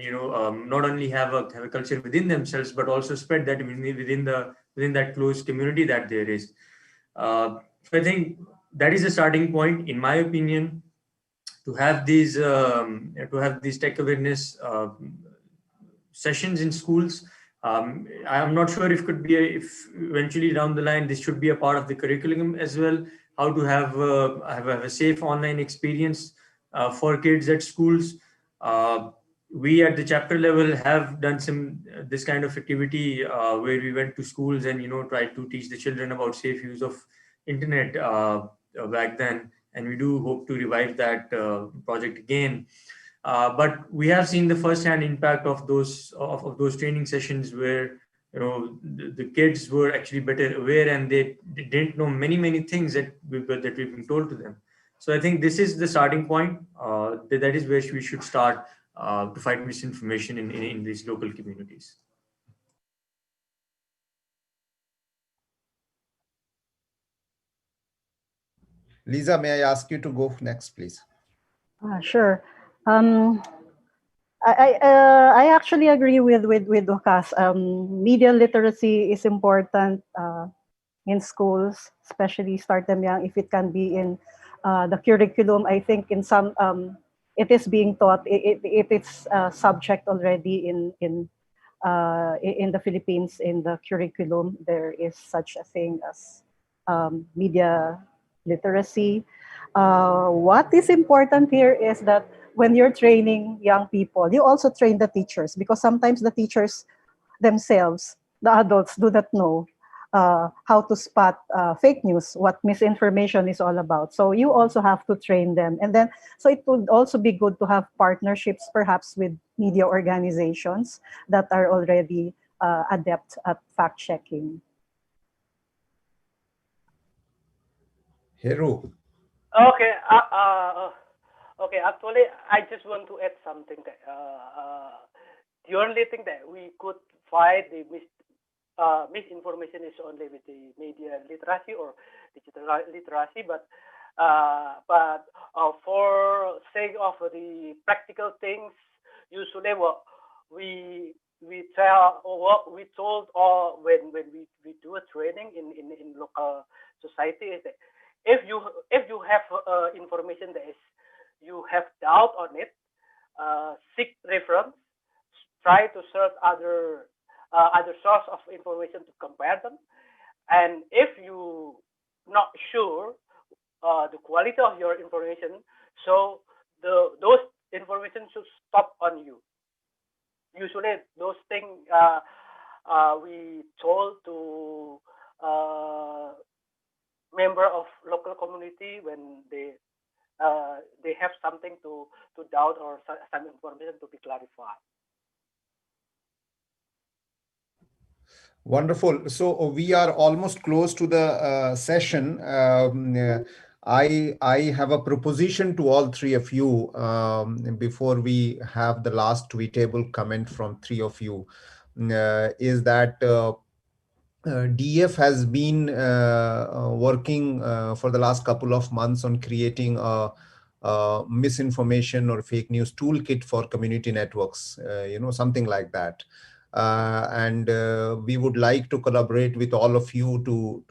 not only have a culture within themselves, but also spread that within that close community that there is. So I think that is a starting point, in my opinion, to have these tech awareness sessions in schools. I'm not sure if could be if eventually down the line this should be a part of the curriculum as well. How to have a safe online experience for kids at schools. Uh, we at the chapter level have done some this kind of activity where we went to schools and tried to teach the children about safe use of internet back then, and we do hope to revive that project again. But we have seen the first-hand impact of those training sessions where the kids were actually better aware, and they didn't know many things that we've been told to them. So I think this is the starting point. That is where we should start to fight misinformation in these local communities. Lisa, may I ask you to go next, please? Sure. Um, I actually agree with Waqas. Media literacy is important in schools, especially start them young. If it can be in the curriculum, I think in some it is being taught. If it's a subject already in the Philippines in the curriculum, there is such a thing as media literacy. What is important here is that when you're training young people, you also train the teachers, because sometimes the teachers themselves, the adults, do not know how to spot fake news, what misinformation is all about. So you also have to train them. And then, so it would also be good to have partnerships perhaps with media organizations that are already adept at fact checking. Heru. Okay. Okay. Actually, I just want to add something that the only thing that we could fight the misinformation is only with the media literacy or digital literacy, but for sake of the practical things, usually what we tell or what we told or when we do a training in local society is that if you have information that is you have doubt on it, seek reference, try to search other source of information to compare them, and if you not sure the quality of your information, so those information should stop on you. Usually, those things we told to member of local community when they have something to doubt or some information to be clarified. Wonderful. So we are almost close to the session. I have a proposition to all three of you before we have the last tweetable comment from three of you. Is that DF has been working for the last couple of months on creating a misinformation or fake news toolkit for community networks, something like that. And we would like to collaborate with all of you to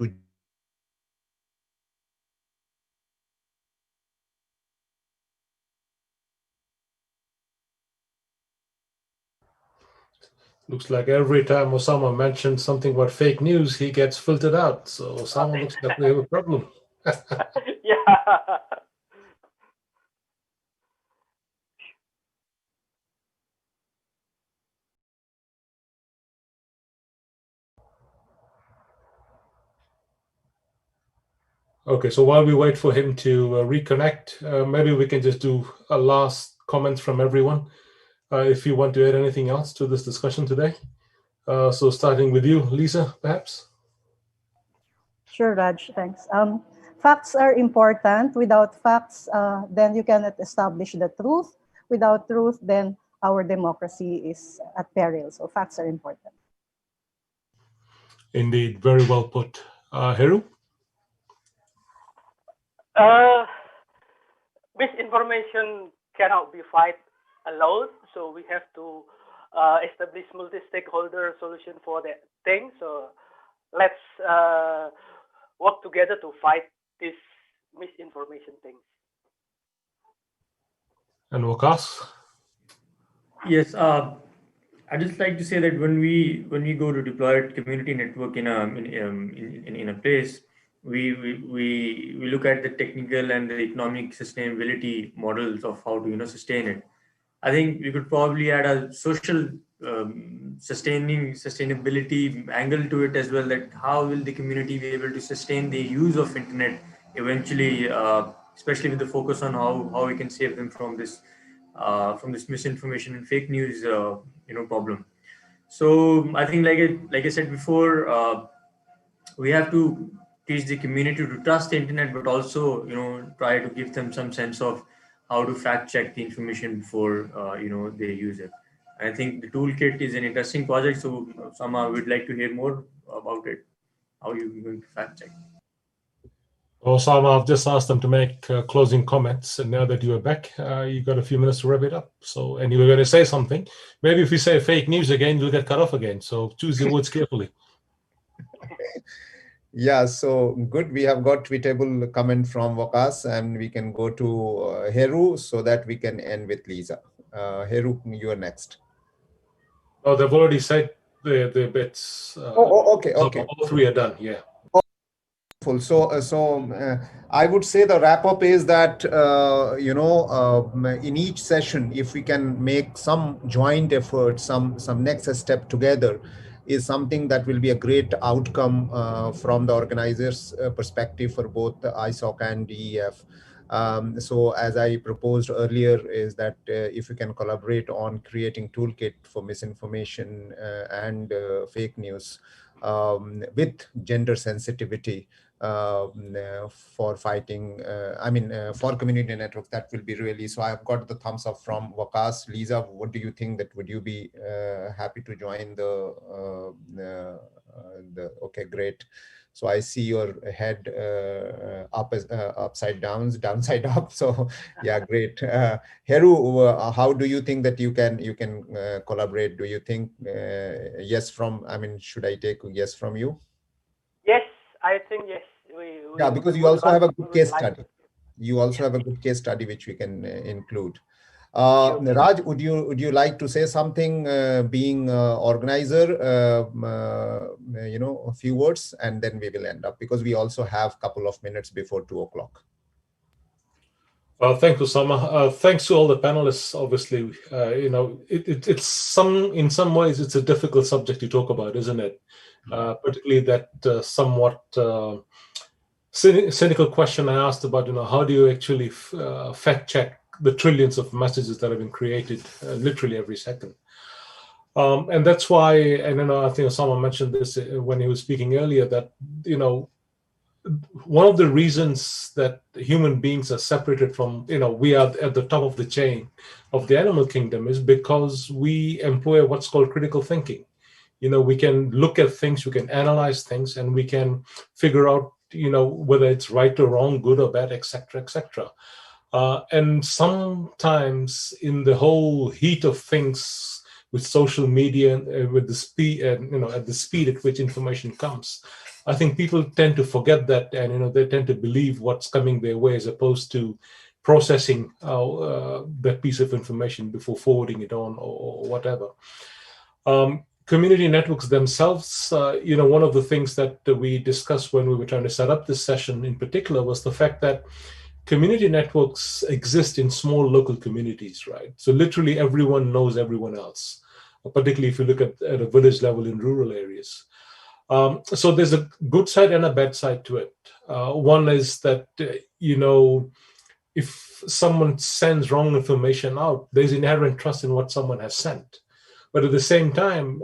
Looks like every time Osama mentions something about fake news, he gets filtered out. So Osama looks like we have a problem. Yeah. Okay, so while we wait for him to reconnect, maybe we can just do a last comment from everyone. If you want to add anything else to this discussion today. So starting with you, Lisa, perhaps? Sure, Raj, thanks. Facts are important. Without facts, then you cannot establish the truth. Without truth, then our democracy is at peril. So facts are important. Indeed, very well put. Heru? Misinformation cannot be fight alone, so we have to establish multi-stakeholder solution for that thing. So let's work together to fight this misinformation thing. And Waqas? Yes, I'd just like to say that when we go to deploy a community network in a place, we look at the technical and the economic sustainability models of how to sustain it. I think we could probably add a social sustainability angle to it as well. That how will the community be able to sustain the use of internet eventually, especially with the focus on how we can save them from this misinformation and fake news problem. So I think like I said before, we have to teach the community to trust the internet, but also try to give them some sense of how to fact check the information before they use it. I think the toolkit is an interesting project, so Sama, we'd like to hear more about it. How are you going to fact check? Osama, I've just asked them to make closing comments, and now that you are back, you've got a few minutes to wrap it up. So, and you were going to say something. Maybe if you say fake news again, you'll get cut off again. So choose your words carefully. Yeah, so good. We have got tweetable comment from Waqas, and we can go to Heru so that we can end with Lisa. Heru, you are next. Oh, they've already said the bits. Okay. All three are done, yeah. So I would say the wrap up is that in each session, if we can make some joint effort, some next step together, is something that will be a great outcome from the organizers' perspective for both the ISOC and DEF. So as I proposed earlier, is that if you can collaborate on creating toolkit for misinformation and fake news with gender sensitivity, for fighting, for community networks, that will be really, so I've got the thumbs up from Waqas. Lisa, what do you think, that would you be happy to join okay, great. So I see your head upside down, downside up. So yeah, great. Heru, how do you think that you can collaborate? Do you think yes from, should I take yes from you? Yes, I think yes. Yeah, because you also have a good case study. You also have a good case study which we can include. Raj, would you like to say something, being organizer, a few words, and then we will end up, because we also have a couple of minutes before 2 o'clock. Thank you, Sama. Thanks to all the panelists. Obviously, it's in some ways it's a difficult subject to talk about, isn't it? Particularly that somewhat cynical question I asked about, how do you actually fact check the trillions of messages that have been created literally every second? And that's why, and I think someone mentioned this when he was speaking earlier, that one of the reasons that human beings are separated from, we are at the top of the chain of the animal kingdom, is because we employ what's called critical thinking. We can look at things, we can analyze things, and we can figure out, whether it's right or wrong, good or bad, etc., etc. And sometimes in the whole heat of things with social media, with the speed, at the speed at which information comes, I think people tend to forget that, and they tend to believe what's coming their way, as opposed to processing that piece of information before forwarding it on or whatever. Community networks themselves, one of the things that we discussed when we were trying to set up this session in particular was the fact that community networks exist in small local communities, right? So literally everyone knows everyone else, particularly if you look at a village level in rural areas. So there's a good side and a bad side to it. One is that, if someone sends wrong information out, there's inherent trust in what someone has sent. But at the same time,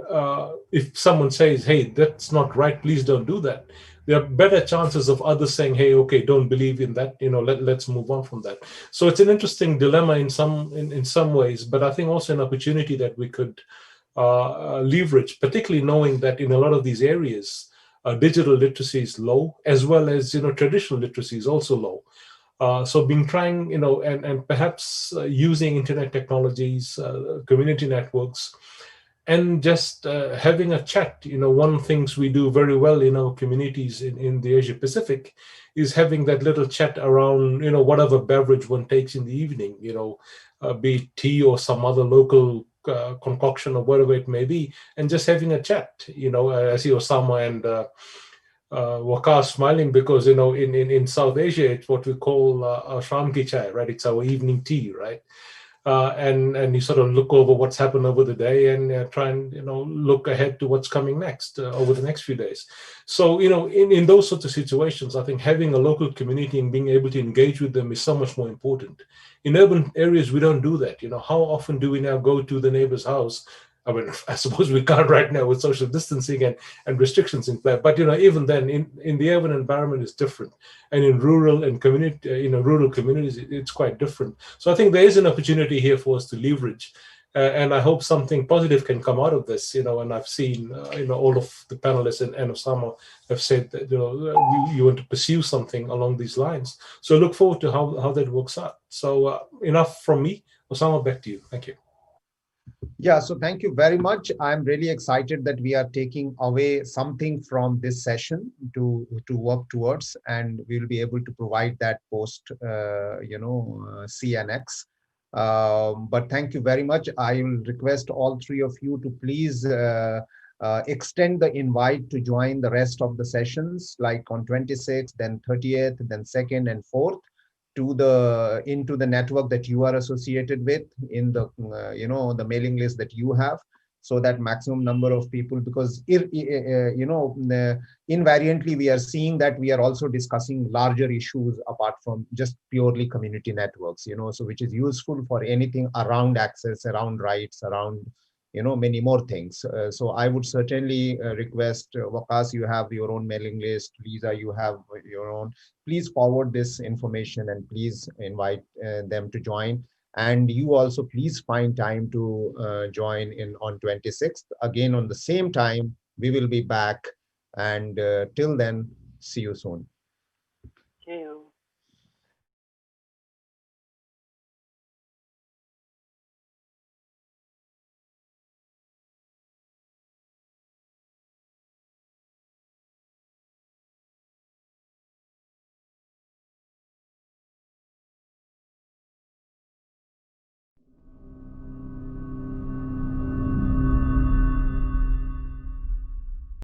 if someone says, hey, that's not right, please don't do that, there are better chances of others saying, hey, okay, don't believe in that, let's move on from that. So it's an interesting dilemma in some ways, but I think also an opportunity that we could leverage, particularly knowing that in a lot of these areas, digital literacy is low, as well as traditional literacy is also low. So been trying, and perhaps using internet technologies, community networks, and just having a chat. One things we do very well in our communities in the Asia Pacific is having that little chat around, whatever beverage one takes in the evening, be it tea or some other local concoction or whatever it may be, and just having a chat. I see Osama and Waqas smiling because in South Asia it's what we call sham ki chai, right? It's our evening tea, right? And you sort of look over what's happened over the day and try and look ahead to what's coming next over the next few days. So in those sorts of situations, I think having a local community and being able to engage with them is so much more important. In urban areas, we don't do that. How often do we now go to the neighbor's house? I mean, I suppose we can't right now with social distancing and restrictions in place. But even then, in the urban environment, is different, and in rural and community, rural communities, it's quite different. So I think there is an opportunity here for us to leverage, and I hope something positive can come out of this. And I've seen, all of the panelists and Osama have said that you want to pursue something along these lines. So I look forward to how that works out. So enough from me. Osama, back to you. Thank you. Yeah, so thank you very much. I'm really excited that we are taking away something from this session to work towards, and we'll be able to provide that post, CNX. But thank you very much. I will request all three of you to please extend the invite to join the rest of the sessions, like on 26th, then 30th, then 2nd and 4th, into the network that you are associated with, in the the mailing list that you have, so that maximum number of people, because invariantly we are seeing that we are also discussing larger issues apart from just purely community networks, so which is useful for anything around access, around rights, around many more things. So I would certainly request, Waqas, you have your own mailing list, Lisa, you have your own. Please forward this information and please invite them to join. And you also please find time to join in on 26th. Again, on the same time, we will be back. And till then, see you soon. See you.